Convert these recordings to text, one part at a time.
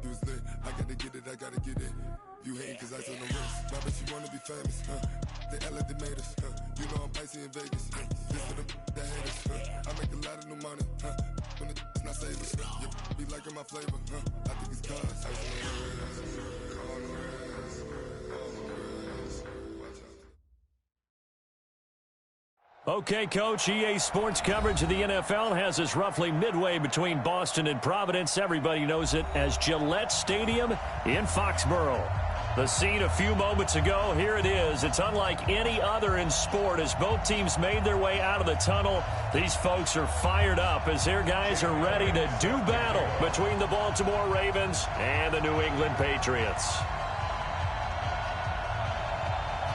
You was lit, I gotta get it, I gotta get it. You hate cause I told no risk. My bitch, you wanna be famous, They act like they made us, You know I'm icy in Vegas, This for the that hate us, I make a lot of new money, When it's not savers, You be liking my flavor, I think it's cause ice on the wrist, on the wrist, on the wrist. Watch out. Okay, Coach, EA Sports coverage of the NFL has us roughly midway between Boston and Providence. Everybody knows it as Gillette Stadium in Foxborough. The scene a few moments ago, here it is. It's unlike any other in sport as both teams made their way out of the tunnel. These folks are fired up as their guys are ready to do battle between the Baltimore Ravens and the New England Patriots.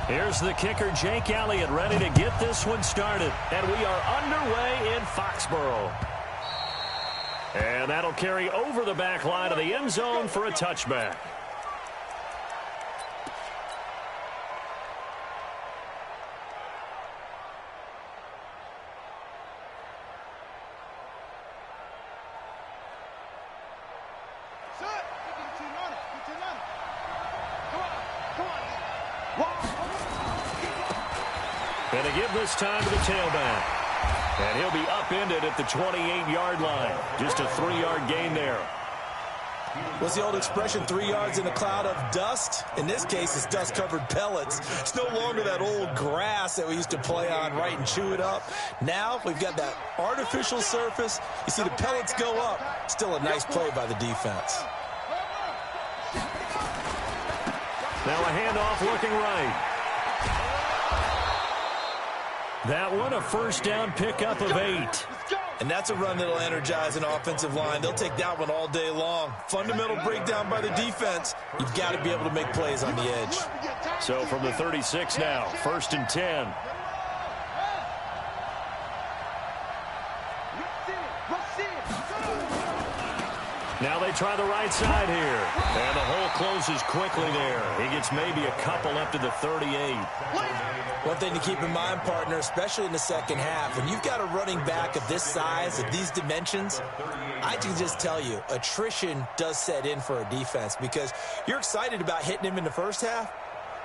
Here's the kicker, Jake Elliott, ready to get this one started. And we are underway in Foxborough. And that'll carry over the back line of the end zone for a touchback. And to give this time to the tailback. And he'll be upended at the 28-yard line. Just a 3-yard gain there. What's the old expression, 3 yards in a cloud of dust? In this case, it's dust-covered pellets. It's no longer that old grass that we used to play on, right, and chew it up. Now we've got that artificial surface. You see the pellets go up. Still a nice play by the defense. Now a handoff looking right. That one a first down pickup of 8. And that's a run that'll energize an offensive line. They'll take that one all day long. Fundamental breakdown by the defense. You've got to be able to make plays on the edge. So from the 36 now, 1st and 10. Now they try the right side here. And the hole closes quickly there. He gets maybe a couple up to the 38. One thing to keep in mind, partner, especially in the second half, when you've got a running back of this size, of these dimensions, I can just tell you, attrition does set in for a defense because you're excited about hitting him in the first half.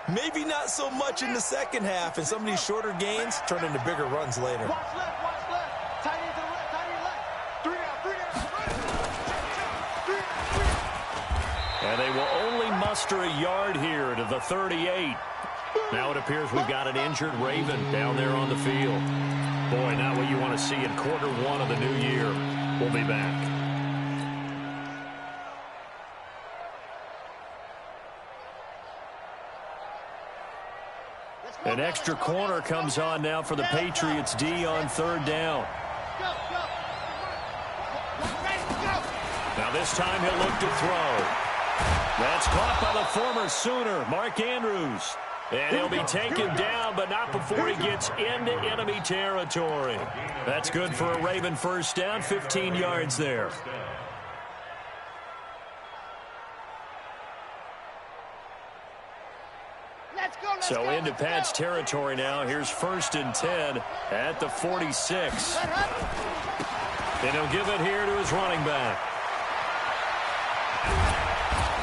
Maybe not so much in the second half, and some of these shorter gains turn into bigger runs later. Watch left, watch left. Tight end to the left, tight end left. 3 out, 3 out. And they will only muster a yard here to the 38. Now it appears we've got an injured Raven down there on the field. Boy, not what you want to see in quarter one of the new year. We'll be back. An extra corner comes on now for the Patriots D on 3rd down. Now this time he'll look to throw. That's caught by the former Sooner, Mark Andrews. And he'll be taken down, but not before he gets into enemy territory. That's good for a Raven first down, 15 yards there. So into Pat's territory now. Here's 1st and 10 at the 46. And he'll give it here to his running back.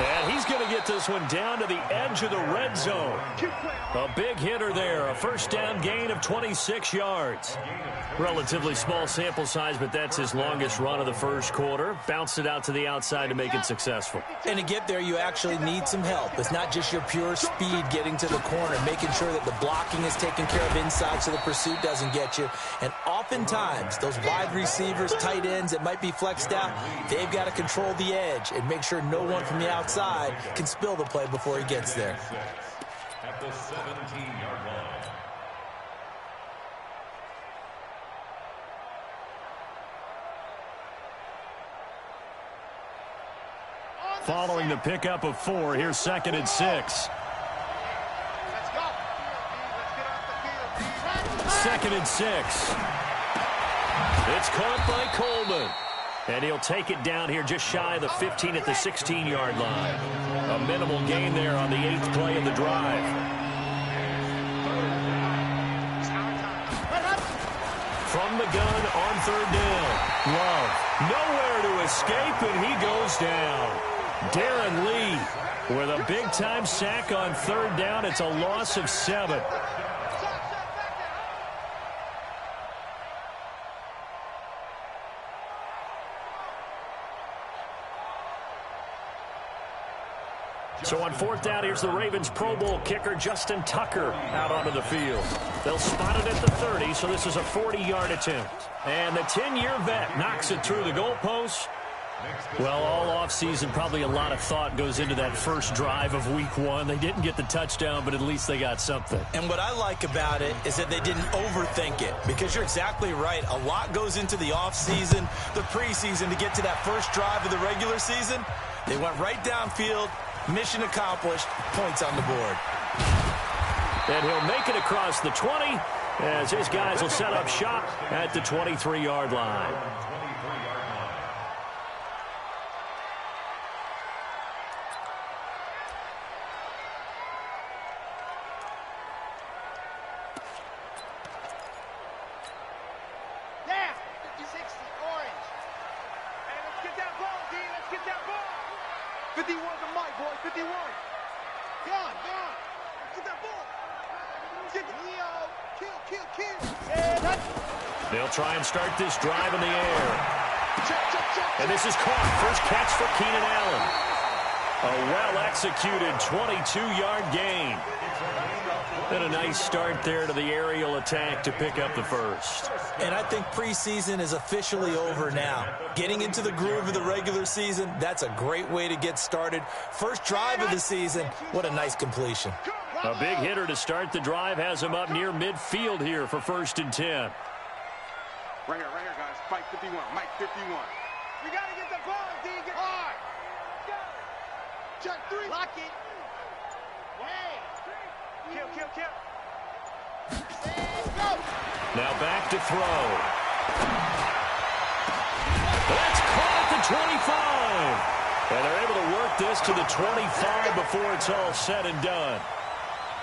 And he's going to get this one down to the edge of the red zone. A big hitter there. A first down gain of 26 yards. Relatively small sample size, but that's his longest run of the first quarter. Bounced it out to the outside to make it successful. And to get there, you actually need some help. It's not just your pure speed getting to the corner, making sure that the blocking is taken care of inside so the pursuit doesn't get you. And oftentimes, those wide receivers, tight ends that might be flexed out, they've got to control the edge and make sure no one from the outside can spill the play before he gets there. At the 17-yard line. Following the pickup of 4, here's 2nd and 6. Let's go. 2nd and 6. It's caught by Coleman. And he'll take it down here just shy of the 15 at the 16-yard line. A minimal gain there on the 8th play of the drive. From the gun on 3rd down. Love nowhere to escape, and he goes down. Darren Lee with a big-time sack on third down. It's a loss of 7. So on fourth down, here's the Ravens Pro Bowl kicker Justin Tucker out onto the field. They'll spot it at the 30, so this is a 40-yard attempt. And the 10-year vet knocks it through the goalpost. Well, all offseason, probably a lot of thought goes into that first drive of week 1. They didn't get the touchdown, but at least they got something. And what I like about it is that they didn't overthink it, because you're exactly right. A lot goes into the offseason, the preseason, to get to that first drive of the regular season. They went right downfield. Mission accomplished. Points on the board. And he'll make it across the 20 as his guys will set up shop at the 23-yard line. Yeah, 50-60, orange. Hey, let's get that ball, D. Let's get that ball. 51 to Mike, boy. 51. Gone. Let's get that ball. Get the kill. Yeah, They'll try and start this drive in the air. check. And this is caught. First catch for Keenan Allen. A well-executed 22-yard gain. And a nice start there to the aerial attack to pick up the first. And I think preseason is officially over now. Getting into the groove of the regular season, that's a great way to get started. First drive of the season, what a nice completion. A big hitter to start the drive has him up near midfield here for 1st and 10. Right here, guys. Mike 51. We got to get the ball, D. Get hard. Check 3. Lock it. Hey. Kill. Go. Now back to throw. That's caught at the 25. And they're able to work this to the 25 before it's all said and done.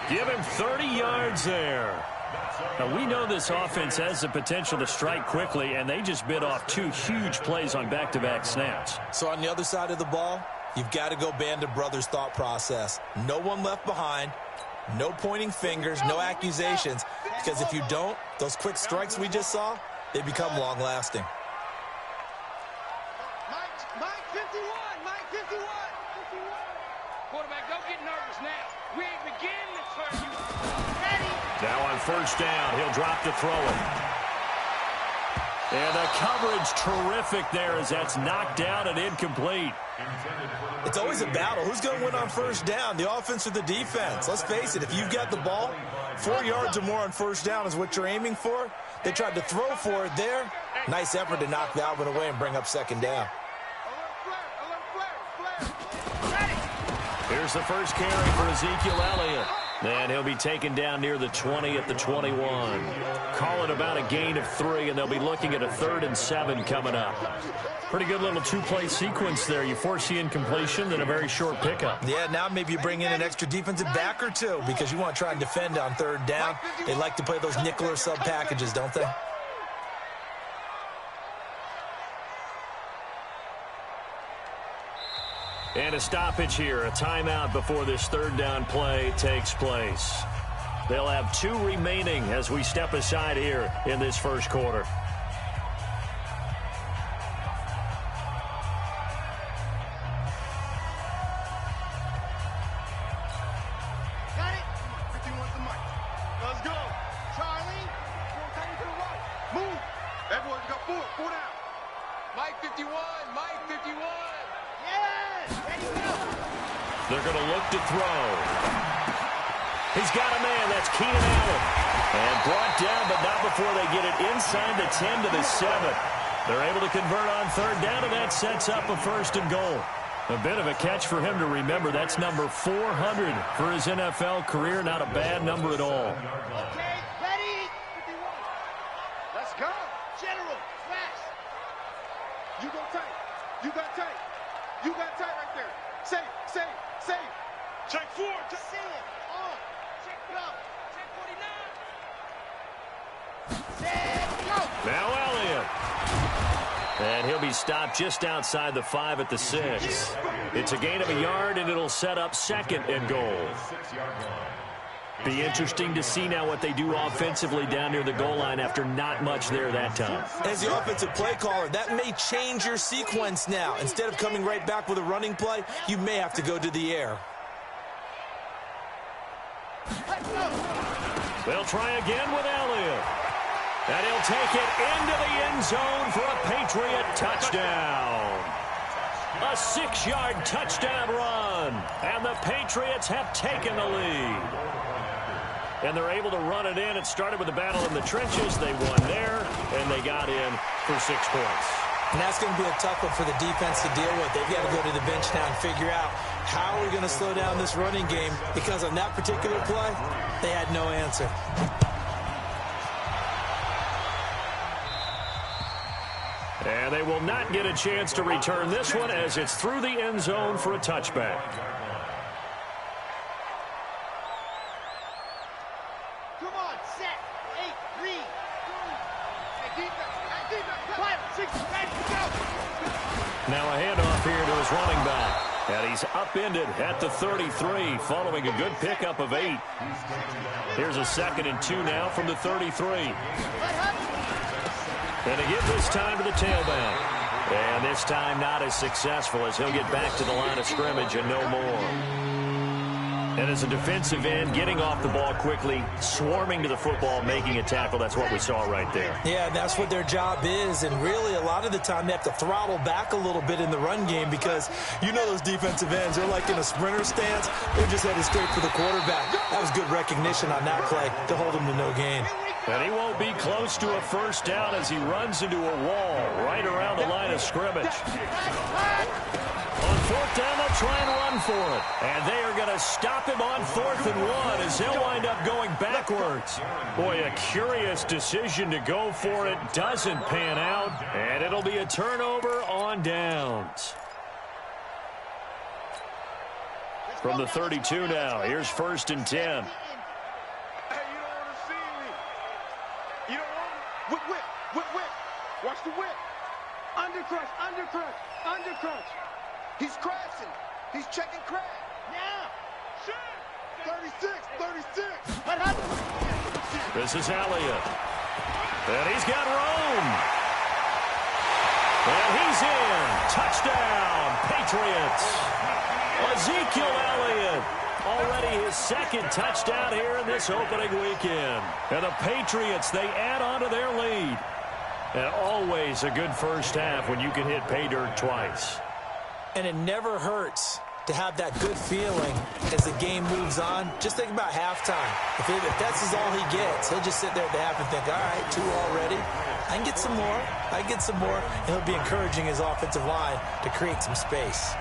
Give him 30 yards there. Now, we know this offense has the potential to strike quickly, and they just bit off 2 huge plays on back-to-back snaps. So on the other side of the ball, you've got to go Band of Brothers thought process. No one left behind. No pointing fingers, no accusations, because if you don't, those quick strikes we just saw, they become long-lasting. Mike 51. Quarterback, don't get nervous now. We ain't beginning to turn you. Ready? Now on first down, he'll drop to throw it. And the coverage terrific there as that's knocked down and incomplete. It's always a battle. Who's going to win on first down, the offense or the defense? Let's face it, if you've got the ball, 4 yards or more on first down is what you're aiming for. They tried to throw for it there. Nice effort to knock that one away and bring up second down. Here's the first carry for Ezekiel Elliott. And he'll be taken down near the 20 at the 21. Call it about a gain of 3, and they'll be looking at a 3rd and 7 coming up. Pretty good little 2-play sequence there. You force the incompletion, then a very short pickup. Yeah, now maybe you bring in an extra defensive back or 2 because you want to try and defend on 3rd down. They like to play those nickel or sub packages, don't they? And a stoppage here, a timeout before this 3rd down play takes place. They'll have 2 remaining as we step aside here in this first quarter. Got it. 51 to Mike. Let's go. Charlie. Tight to the right. Move. That boy got 4 down. Mike 51. Yes. Ready, go. They're going to look to throw. He's got a man. That's Keenan Allen. And brought down, but not before they get it inside the 10 to the 7. They're able to convert on 3rd down, and that sets up a 1st and goal. A bit of a catch for him to remember. That's number 400 for his NFL career. Not a bad number at all. Okay, ready. 51. Let's go. General, fast. You go tight. You got tight. You got tight right there. Safe. Check 4. See it. On. Check go. Check 49. Set, go. Now Elliott. And he'll be stopped just outside the 5 at the 6. It's a gain of a yard, and it'll set up 2nd and goal. Be interesting to see now what they do offensively down near the goal line after not much there that time. As the offensive play caller, that may change your sequence now. Instead of coming right back with a running play, you may have to go to the air. They'll try again with Elliott. And he'll take it into the end zone for a Patriot touchdown. A 6-yard touchdown run. And the Patriots have taken the lead. And they're able to run it in. It started with a battle in the trenches. They won there, and they got in for 6 points. And that's going to be a tough one for the defense to deal with. They've got to go to the bench now and figure out how are we going to slow down this running game, because on that particular play, they had no answer. And they will not get a chance to return this one as it's through the end zone for a touchback. Come on, set. 8, read. Hey, defense. 6, ready, go. Now a handoff here to his running back. And he's upended at the 33 following a good pickup of 8. Here's a 2nd and 2 now from the 33. And they give this time to the tailback. And this time not as successful as he'll get back to the line of scrimmage and no more. And as a defensive end, getting off the ball quickly, swarming to the football, making a tackle, that's what we saw right there. Yeah, and that's what their job is. And really, a lot of the time, they have to throttle back a little bit in the run game because you know those defensive ends, they're like in a sprinter stance. They're just headed straight for the quarterback. That was good recognition on that play to hold him to no gain. And he won't be close to a first down as he runs into a wall right around the line of scrimmage. On 4th down, they'll try and run for it. And they are going to stop him on 4th and 1 as he'll wind up going backwards. Boy, a curious decision to go for it. Doesn't pan out. And it'll be a turnover on downs. From the 32 now, here's 1st and 10. Watch the whip. Undercrush, undercrush, undercrush. He's crashing. He's checking crash. Now. 36, 36. This is Elliott. And he's got room. And he's in. Touchdown, Patriots. Ezekiel Elliott. Already his 2nd touchdown here in this opening weekend. And the Patriots, they add on to their lead. And always a good first half when you can hit pay dirt twice. And it never hurts to have that good feeling as the game moves on. Just think about halftime. If that's all he gets, he'll just sit there at the half and think, all right, 2 already. I can get some more. I can get some more. And he'll be encouraging his offensive line to create some space.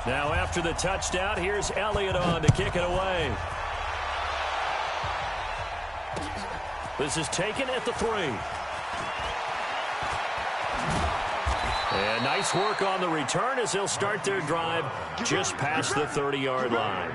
Now after the touchdown, here's Elliott on to kick it away. This is taken at the 3. And nice work on the return as they'll start their drive just past the 30-yard line.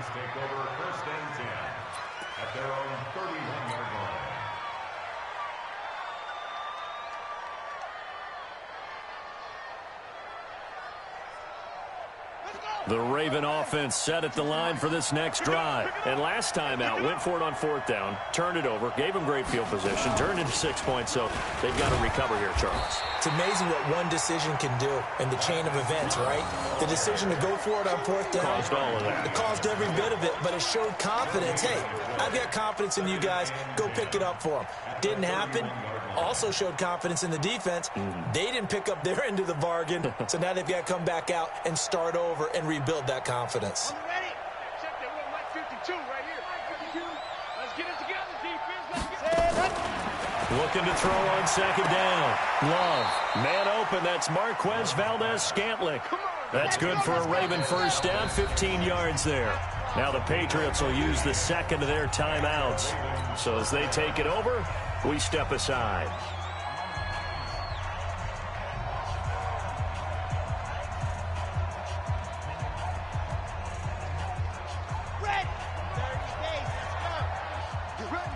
The Raven offense set at the line for this next drive. And last time out, went for it on 4th down, turned it over, gave them great field position, turned into 6 points, so they've got to recover here, Charles. It's amazing what one decision can do in the chain of events, right? The decision to go for it on 4th down. Caused all of that. It caused every bit of it, but it showed confidence. Hey, I've got confidence in you guys. Go pick it up for them. Didn't happen. Also showed confidence in the defense. They didn't pick up their end of the bargain, so now they've got to come back out and start over and rebuild that confidence. Ready? Check that one, like 52 right here. 52. Let's get it together, defense. Let's get it. Looking to throw on 2nd down. Love. Man open. That's Marquez Valdez-Scantling. That's good for a Raven first down. 15 yards there. Now the Patriots will use the 2nd of their timeouts. So as they take it over, we step aside. Ready. 30 days. Let's go. You ready?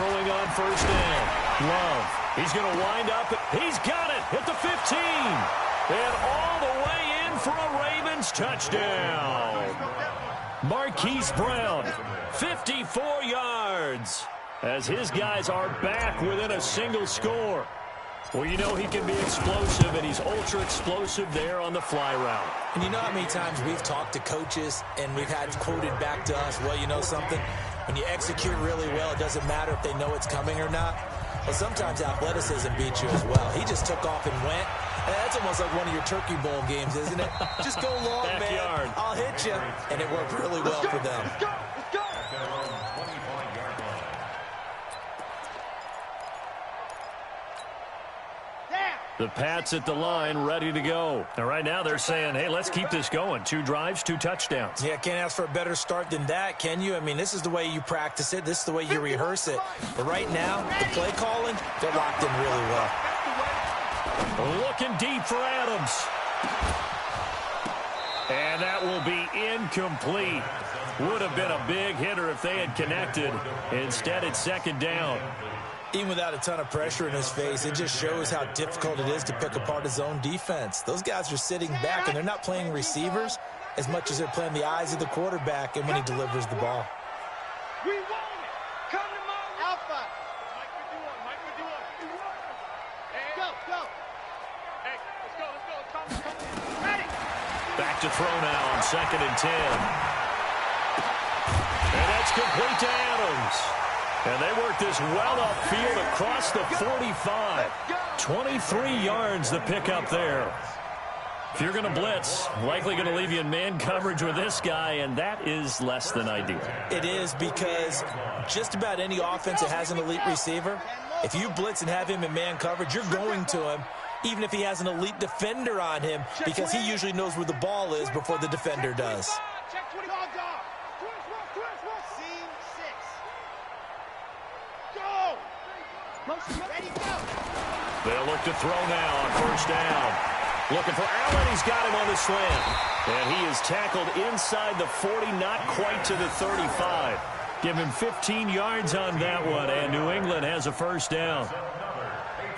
throwing on first down. Love. He's going to wind up. He's got it at the 15. And all the way in for a Ravens touchdown. Marquise Brown, 54 yards, as his guys are back within a single score. Well, you know he can be explosive, and he's ultra-explosive there on the fly route. And you know how many times we've talked to coaches, and we've had quoted back to us, well, you know something? When you execute really well, it doesn't matter if they know it's coming or not. Well, sometimes athleticism beats you as well. He just took off and went. And that's almost like one of your Turkey Bowl games, isn't it? Just go long, Backyard. man. I'll hit you. And it worked really well for them. Let's go. Let's go. The Pats at the line, ready to go. And right now they're saying, hey, let's keep this going. 2 drives, 2 touchdowns. Yeah, can't ask for a better start than that, can you? I mean, this is the way you practice it. This is the way you rehearse it. But right now, the play calling, they're locked in really well. Looking deep for Adams. And that will be incomplete. Would have been a big hitter if they had connected. Instead, it's second down. Even without a ton of pressure in his face, it just shows how difficult it is to pick apart his own defense. Those guys are sitting back, and they're not playing receivers as much as they're playing the eyes of the quarterback and when he delivers the ball. We want it. Come to my Alpha. Mike, what you want? Mike, what you want? Hey, go. Hey, let's go. Come. Ready. Back to throw now on 2nd and 10. And that's complete to Adams. And they work this well upfield across the 45. 23 yards the pickup there. If you're going to blitz, likely going to leave you in man coverage with this guy, and that is less than ideal. It is, because just about any offense that has an elite receiver, if you blitz and have him in man coverage, you're going to him, even if he has an elite defender on him, because he usually knows where the ball is before the defender does. Check 20 dog. Seam 6. Go. Ready, go. They'll look to throw now on first down. Looking for Allen. He's got him on the slant. And he is tackled inside the 40, not quite to the 35. Give him 15 yards on that one, and New England has a first down.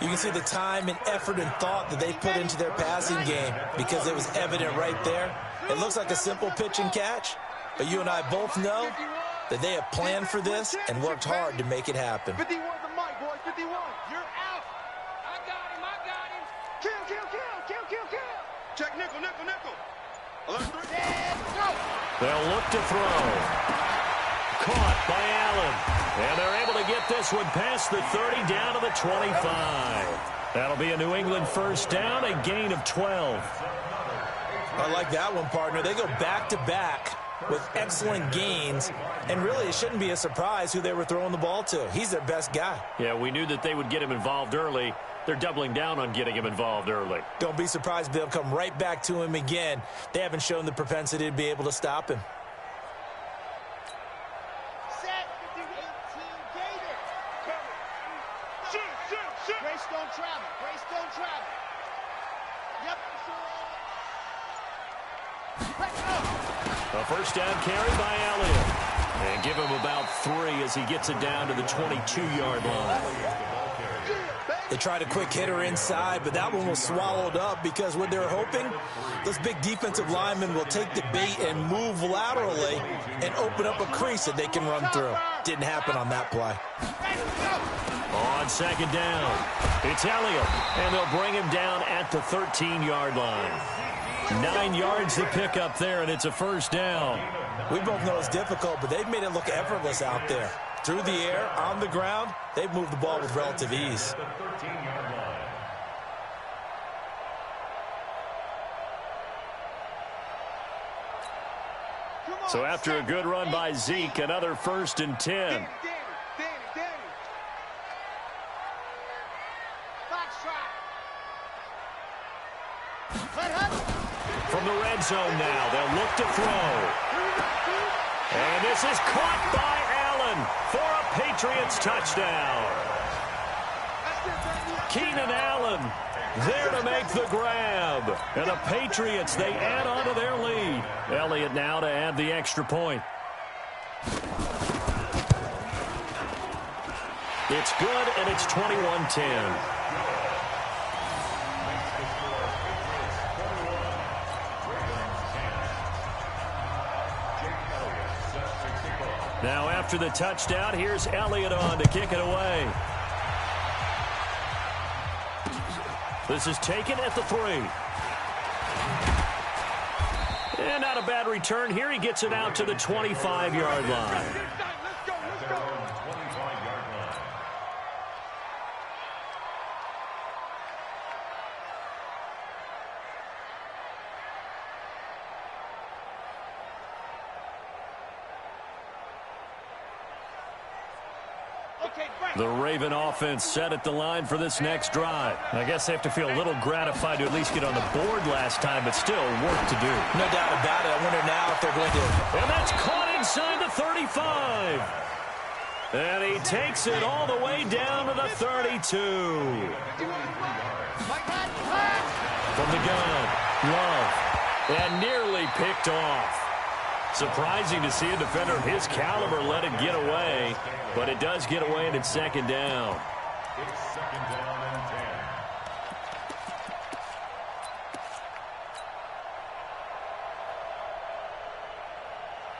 You can see the time and effort and thought that they put into their passing game, because it was evident right there. It looks like a simple pitch and catch, but you and I both know that they have planned for this and worked hard to make it happen. 51 the mic, boys. 51. You're out. I got him. Kill. Check nickel. Alert 3. Go. They'll look to throw. Caught by Allen. And they're able to get this one past the 30 down to the 25. That'll be a New England first down, a gain of 12. I like that one, partner. They go back-to-back with excellent gains, and really it shouldn't be a surprise who they were throwing the ball to. He's their best guy. Yeah, we knew that they would get him involved early. They're doubling down on getting him involved early. Don't be surprised if they'll come right back to him again. They haven't shown the propensity to be able to stop him. Set. 18 Gator. Shoot. Grace don't travel. Yep. Let's go. A first down carry by Elliott. And give him about 3 as he gets it down to the 22-yard line. They tried a quick hitter inside, but that one was swallowed up, because what they're hoping, those big defensive linemen will take the bait and move laterally and open up a crease that they can run through. Didn't happen on that play. On second down, it's Elliott, and they'll bring him down at the 13-yard line. 9 yards to pick up there, and it's a first down. We both know it's difficult, but they've made it look effortless out there. Through the air, on the ground, they've moved the ball with relative ease. So after a good run by Zeke, another 1st and 10. Danny. From the red zone now, they'll look to throw. And this is caught by Allen for a Patriots touchdown. Keenan Allen there to make the grab. And the Patriots, they add on to their lead. Elliott now to add the extra point. It's good, and it's 21-10. Now after the touchdown, here's Elliott on to kick it away. This is taken at the 3. And not a bad return here. He gets it out to the 25-yard line. The Raven offense set at the line for this next drive. I guess they have to feel a little gratified to at least get on the board last time, but still work to do. No doubt about it. I wonder now if they're going to. And that's caught inside the 35. And he takes it all the way down to the 32. From the gun, Love. And nearly picked off. Surprising to see a defender of his caliber let it get away, but it does get away and it's second down. It's second down and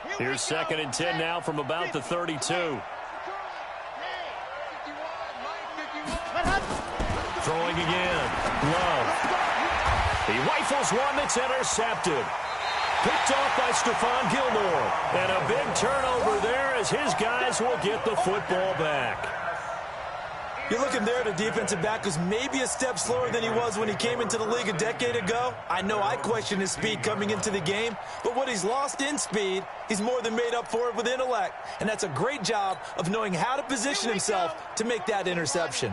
10. Here's second and 10 now from about the 32. Throwing again. Love. He rifles one that's intercepted. Picked off by Stephon Gilmore. And a big turnover there as his guys will get the football back. You're looking there at a defensive back who's maybe a step slower than he was when he came into the league a decade ago. I know I questioned his speed coming into the game, but what he's lost in speed, he's more than made up for it with intellect. And that's a great job of knowing how to position himself to make that interception.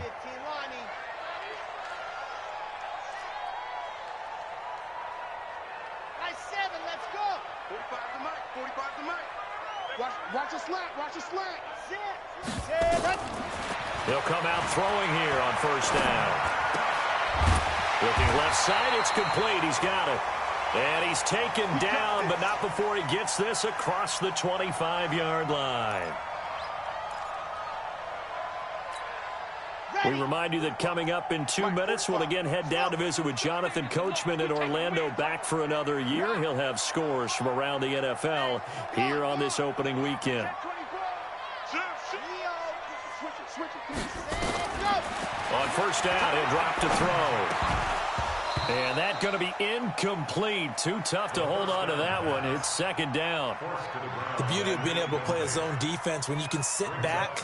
Watch a slant. Watch a slant. He'll come out throwing here on first down. Looking left side, it's complete. He's got it. And he's taken down, but not before he gets this across the 25-yard line. We remind you that coming up in 2 minutes, we'll again head down to visit with Jonathan Coachman in Orlando, back for another year. He'll have scores from around the NFL here on this opening weekend. On first down, he'll drop to throw. And that's going to be incomplete. Too tough to hold on to that one. It's second down. The beauty of being able to play a zone defense when you can sit back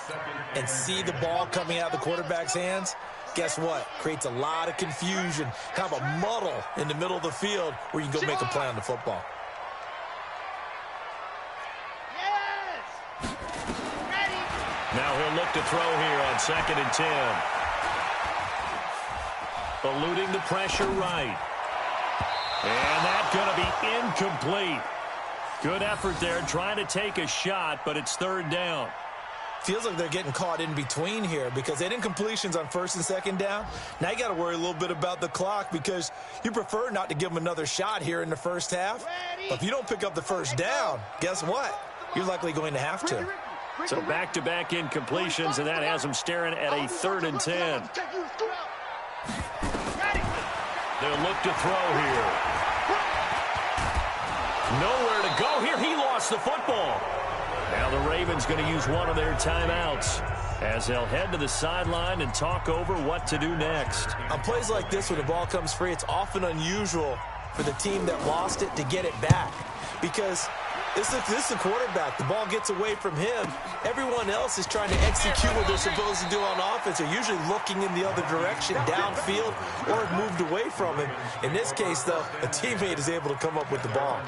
and see the ball coming out of the quarterback's hands, guess what? Creates a lot of confusion, kind of a muddle in the middle of the field where you can go make a play on the football. Now he'll look to throw here on second and 10. Eluding the pressure right. And that's going to be incomplete. Good effort there trying to take a shot, but it's third down. Feels like they're getting caught in between here because they did incompletions on first and second down. Now you got to worry a little bit about the clock because you prefer not to give them another shot here in the first half. But if you don't pick up the first down, guess what? You're likely going to have to. So back-to-back incompletions, and that has them staring at a third and 10. They'll look to throw here. Nowhere to go here. He lost the football. Now the Ravens going to use one of their timeouts as they'll head to the sideline and talk over what to do next. On plays like this, when the ball comes free, it's often unusual for the team that lost it to get it back because this is the quarterback. The ball gets away from him. Everyone else is trying to execute what they're supposed to do on offense. They're usually looking in the other direction, downfield, or have moved away from him. In this case, though, a teammate is able to come up with the ball.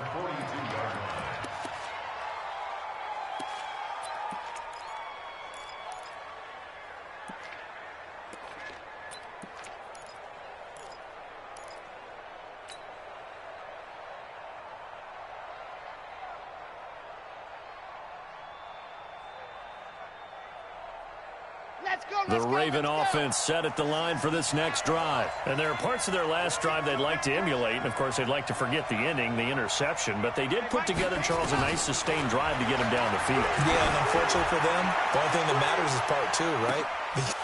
The Raven offense set at the line for this next drive. And there are parts of their last drive they'd like to emulate. And, of course, they'd like to forget the ending, the interception. But they did put together, Charles, a nice sustained drive to get him down the field. Yeah, and unfortunately for them, the only thing that matters is part 2, right?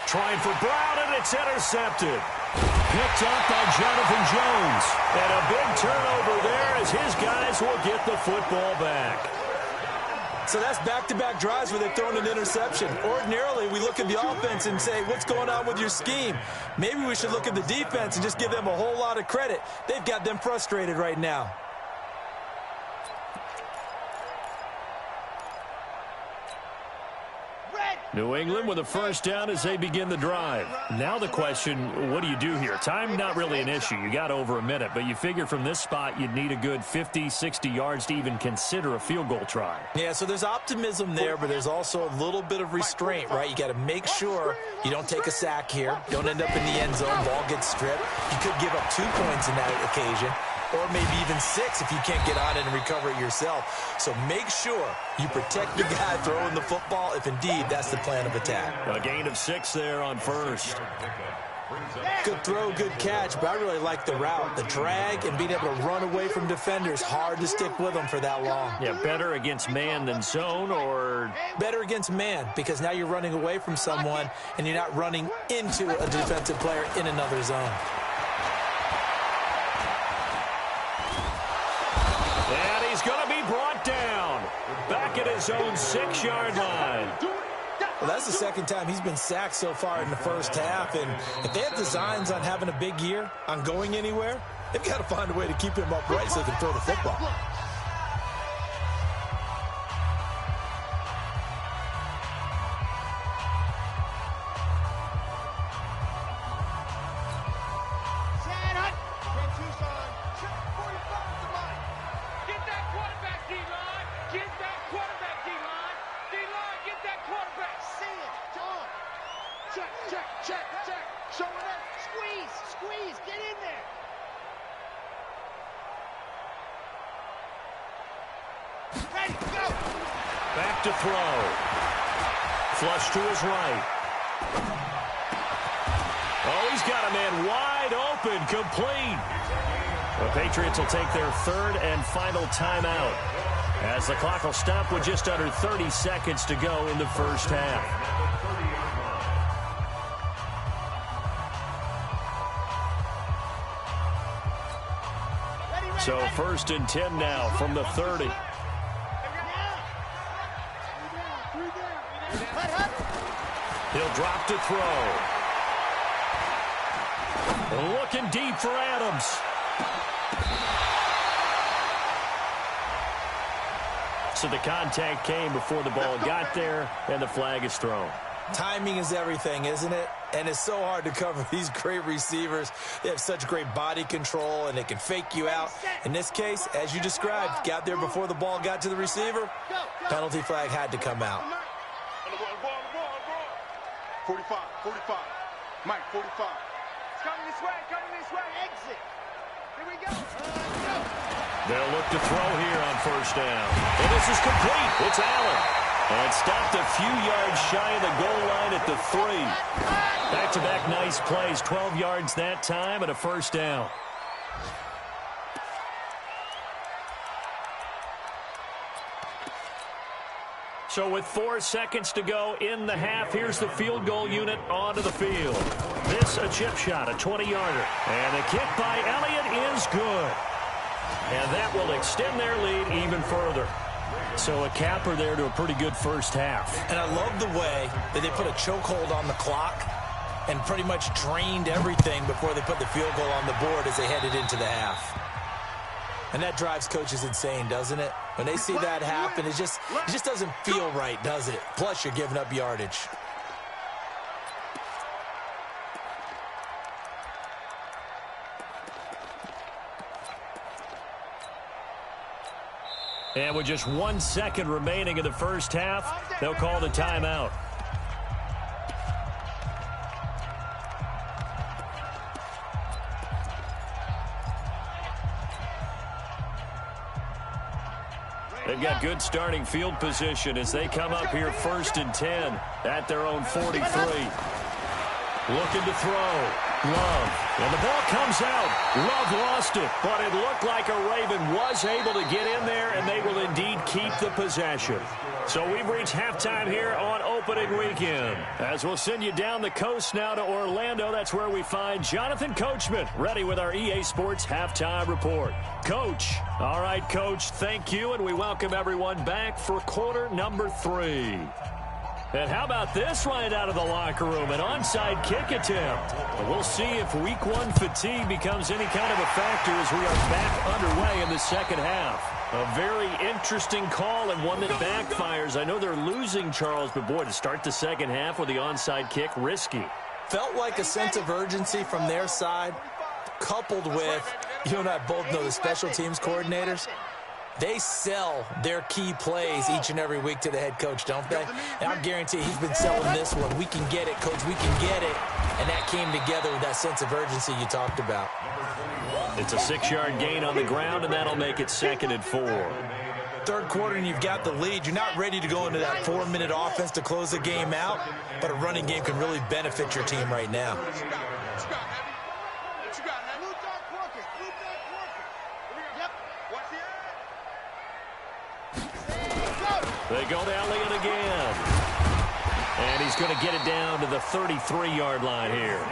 Trying for Brown, and it's intercepted. Picked up by Jonathan Jones. And a big turnover there as his guys will get the football back. So that's back-to-back drives where they've thrown an interception. Ordinarily, we look at the offense and say, what's going on with your scheme? Maybe we should look at the defense and just give them a whole lot of credit. They've got them frustrated right now. New England with a first down as they begin the drive. Now the question, what do you do here? Time, not really an issue. You got over a minute, but you figure from this spot you'd need a good 50, 60 yards to even consider a field goal try. Yeah, so there's optimism there, but there's also a little bit of restraint, right? You got to make sure you don't take a sack here. Don't end up in the end zone. Ball gets stripped. You could give up 2 points in that occasion, or maybe even 6 if you can't get on it and recover it yourself. So make sure you protect the guy throwing the football if indeed that's the plan of attack. A gain of 6 there on first. Good throw, good catch, but I really like the route. The drag and being able to run away from defenders, hard to stick with them for that long. Yeah, better against man than zone, or better against man, because now you're running away from someone and you're not running into a defensive player in another zone. And he's going to be brought down back at his own 6-yard line. Well, that's the second time he's been sacked so far in the first half, and if they have designs on having a big year, on going anywhere, they've got to find a way to keep him upright so they can throw the football. Back to throw. Flush to his right. Oh, he's got a man wide open, complete. The Patriots will take their 3rd and final timeout as the clock will stop with just under 30 seconds to go in the first half. So 1st and 10 now from the 30. He'll drop to throw. Looking deep for Adams. So the contact came before the ball got there, and the flag is thrown. Timing is everything, isn't it? And it's so hard to cover these great receivers. They have such great body control, and they can fake you out. In this case, as you described, got there before the ball got to the receiver. Penalty flag had to come out. 45, 45. Mike, 45. It's coming this way, exit. Here we go. They'll look to throw here on first down. And this is complete. It's Allen. And stopped a few yards shy of the goal line at the 3. Back-to-back nice plays, 12 yards that time and a first down. So with 4 seconds to go in the half, here's the field goal unit onto the field. This a chip shot, a 20-yarder. And the kick by Elliott is good. And that will extend their lead even further. So a capper there to a pretty good first half. And I love the way that they put a chokehold on the clock and pretty much drained everything before they put the field goal on the board as they headed into the half. And that drives coaches insane, doesn't it? When they see that happen, it just doesn't feel right, does it? Plus, you're giving up yardage. And with just 1 second remaining in the first half, they'll call the timeout. They've got good starting field position as they come up here 1st and 10 at their own 43. Looking to throw. Love. And the ball comes out. Love lost it, but it looked like a Raven was able to get in there, and they will indeed keep the possession. So we've reached halftime here on opening weekend. As we'll send you down the coast now to Orlando, that's where we find Jonathan Coachman ready with our EA Sports halftime report. Coach. All right, Coach, thank you, and we welcome everyone back for quarter number 3. And how about this right out of the locker room, an onside kick attempt. And we'll see if week 1 fatigue becomes any kind of a factor as we are back underway in the second half. A very interesting call and one that backfires. I know they're losing, Charles, but boy, to start the second half with the onside kick, risky. Felt like a sense of urgency from their side, coupled with, you and I both know the special teams coordinators. They sell their key plays each and every week to the head coach, don't they? And I guarantee he's been selling this one. We can get it, Coach. We can get it. And that came together with that sense of urgency you talked about. It's a 6-yard gain on the ground, and that'll make it 2nd and 4. Third quarter, and you've got the lead. You're not ready to go into that 4-minute offense to close the game out, but a running game can really benefit your team right now. They go to Elliott again. And he's going to get it down to the 33-yard line here.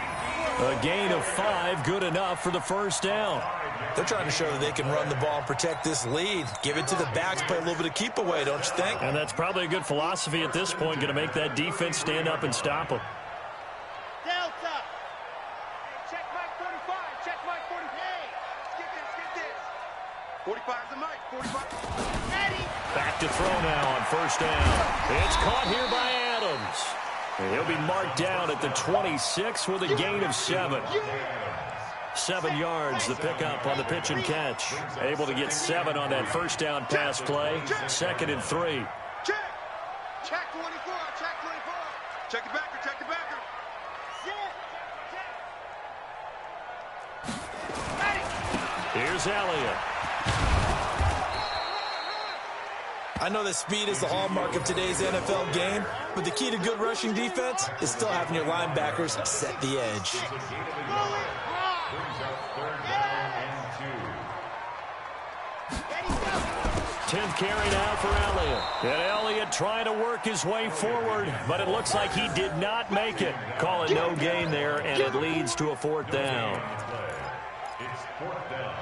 A gain of 5, good enough for the first down. They're trying to show that they can run the ball and protect this lead. Give it to the backs, play a little bit of keep away, don't you think? And that's probably a good philosophy at this point, going to make that defense stand up and stop them. Delta. Check Mike 45. Check Mike 45. Get this. 45 is the mic. 45. Ready. Back to throw now on first down. It's caught here by Adams. And he'll be marked down at the 26 with a gain of 7. 7 yards, the pickup on the pitch and catch. Able to get 7 on that first down pass play. 2nd and 3. Check. Check 24. Check 24. Check the backer. Check the backer. Here's Elliott. I know that speed is the hallmark of today's NFL game, but the key to good rushing defense is still having your linebackers set the edge. 10th carry now for Elliott. And Elliott trying to work his way forward, but it looks like he did not make it. Call it no gain there, and it leads to a 4th down. It's 4th down.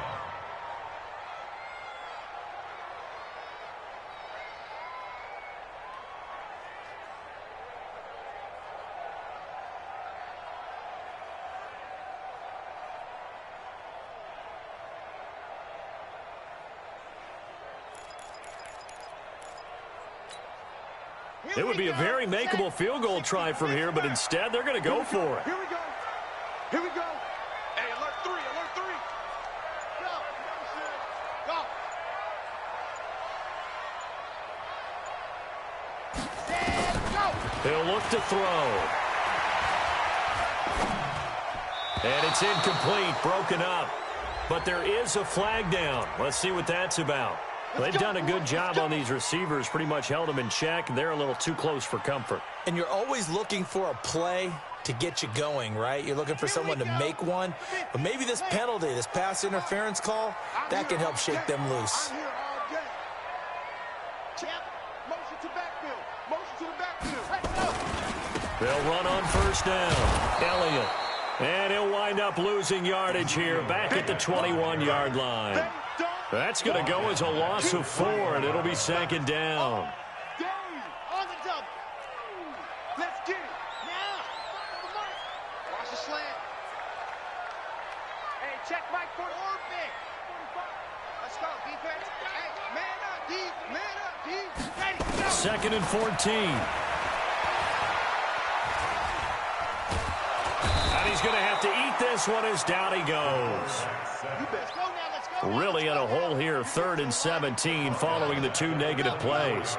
It would be a very makeable field goal try from here, but instead they're going to go for it. Here we go. Here we go. Hey, alert 3. Alert 3. Go. Go. He'll look to throw. And it's incomplete, broken up. But there is a flag down. Let's see what that's about. They've done a good job on these receivers, pretty much held them in check. They're a little too close for comfort. And you're always looking for a play to get you going, right? You're looking for someone to make one. But maybe this penalty, this pass interference call, that can help shake them loose. I'm here all day. Check. Motion to backfield. Motion to the backfield. Let's go. They'll run on first down. Elliott. And he'll wind up losing yardage here back at the 21-yard line. That's going to go as a loss of 4, and it'll be 2nd down. On the double. Let's get it. Now. Watch the slant. Hey, check Mike for orbit. Let's go, defense. Hey, man up, D. Man up, D. Ready, go. 2nd and 14. And he's going to have to eat this one as down he goes. Let's go now. Let's go. Really in a hole here, 3rd and 17 following the 2 negative plays.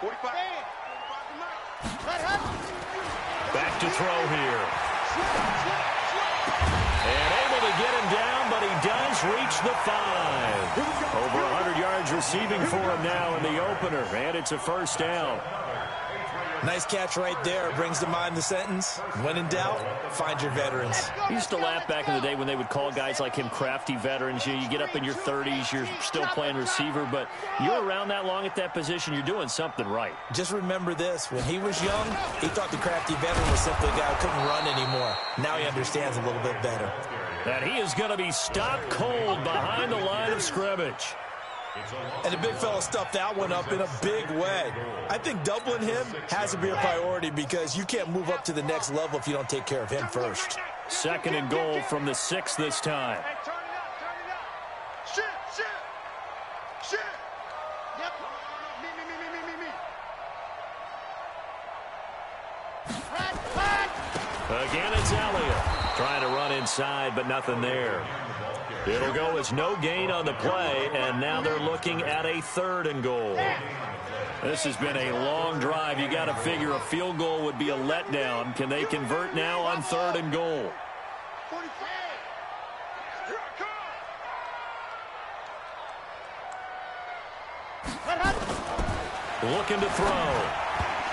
45. Back to throw here. And able to get him down, but he does reach the 5. Over 100 yards receiving for him now in the opener, and it's a first down. Nice catch right there. Brings to mind the sentence, when in doubt, find your veterans. I used to laugh back in the day when they would call guys like him crafty veterans. You get up in your 30s, you're still playing receiver, but you're around that long at that position, you're doing something right. Just remember this. When he was young, he thought the crafty veteran was simply a guy who couldn't run anymore. Now he understands a little bit better. And he is going to be stopped cold behind the line of scrimmage. And the big fella stuffed that one up in a big way. I think doubling him has to be a priority because you can't move up to the next level if you don't take care of him first. 2nd and goal from the 6 this time. Hey, turn it up, turn it up. Shit. Yep. Me. Hot. Again, it's Elliott. Trying to run inside, but nothing there. It'll go as no gain on the play, and now they're looking at a 3rd and goal. This has been a long drive. You got to figure a field goal would be a letdown. Can they convert now on 3rd and goal? 45. Here I come. Looking to throw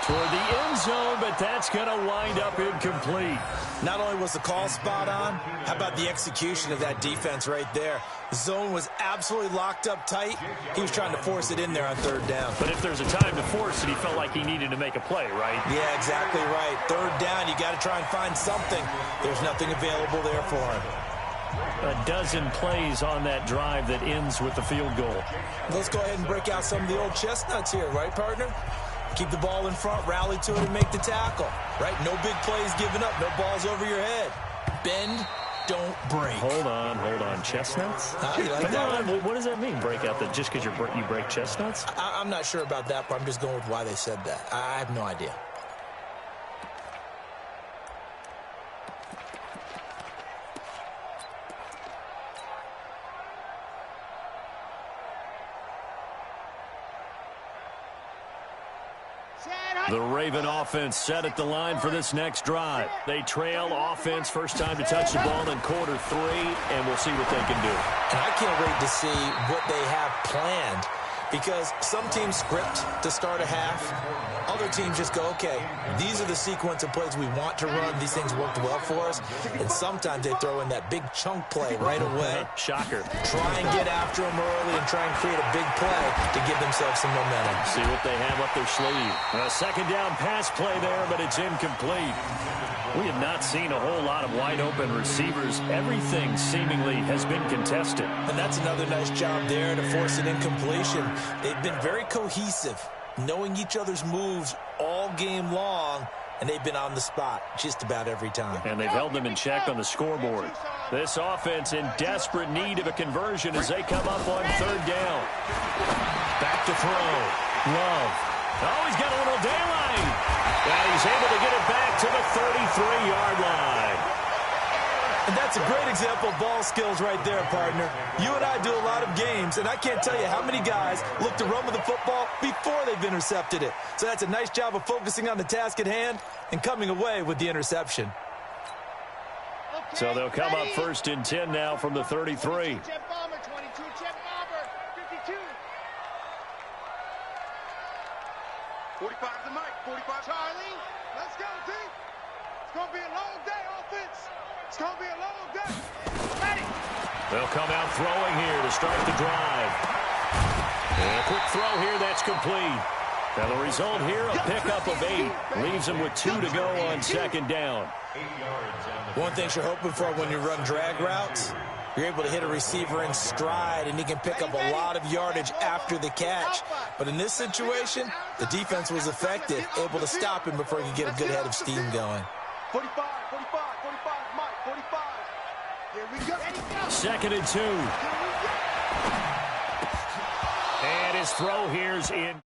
toward the end zone, but that's going to wind up incomplete. Not only was the call spot on, how about the execution of that defense right there? The zone was absolutely locked up tight. He was trying to force it in there on 3rd down. But if there's a time to force it, he felt like he needed to make a play, right? Yeah, exactly right. 3rd down, you got to try and find something. There's nothing available there for him. A dozen plays on that drive that ends with the field goal. Let's go ahead and break out some of the old chestnuts here, right, partner? Keep the ball in front, rally to it, and make the tackle. Right? No big plays given up, no balls over your head. Bend, don't break. Hold on. Chestnuts? You like that one? What does that mean, break out? Just because you break chestnuts? I'm not sure about that, but I'm just going with why they said that. I have no idea. The Raven offense set at the line for this next drive. They trail offense, first time to touch the ball in quarter 3, and we'll see what they can do. And I can't wait to see what they have planned because some teams script to start a half. Other teams just go, okay, these are the sequence of plays we want to run. These things worked well for us. And sometimes they throw in that big chunk play right away. Shocker. Try and get after them early and try and create a big play to give themselves some momentum. See what they have up their sleeve. A 2nd down pass play there, but it's incomplete. We have not seen a whole lot of wide-open receivers. Everything seemingly has been contested. And that's another nice job there to force an incompletion. They've been very cohesive, knowing each other's moves all game long, and they've been on the spot just about every time. And they've held them in check on the scoreboard. This offense in desperate need of a conversion as they come up on 3rd down. Back to throw. Love. Oh, he's got a little daylight. And he's able to get it back to the 33-yard line. And that's a great example of ball skills right there, partner. You and I do a lot of games, and I can't tell you how many guys look to run with the football before they've intercepted it. So that's a nice job of focusing on the task at hand and coming away with the interception. Okay, So they'll come up 1st and 10 now from the 33. Jet bomber, 22, jet bomber, 52. 45 the mic, 45. Charlie, let's go, team. It's going to be a long day, offense. It's going to be a long day. Ready. They'll come out throwing here to start the drive. And a quick throw here, that's complete. Now the result here, a pickup of 8. Leaves them with 2 to go on 2nd down. One thing you're hoping for when you run drag routes, you're able to hit a receiver in stride, and he can pick up a lot of yardage after the catch. But in this situation, the defense was effective, able to stop him before he could get a good head of steam going. 45, Mike, 45. Here we go. 2nd and 2. And his throw here's in.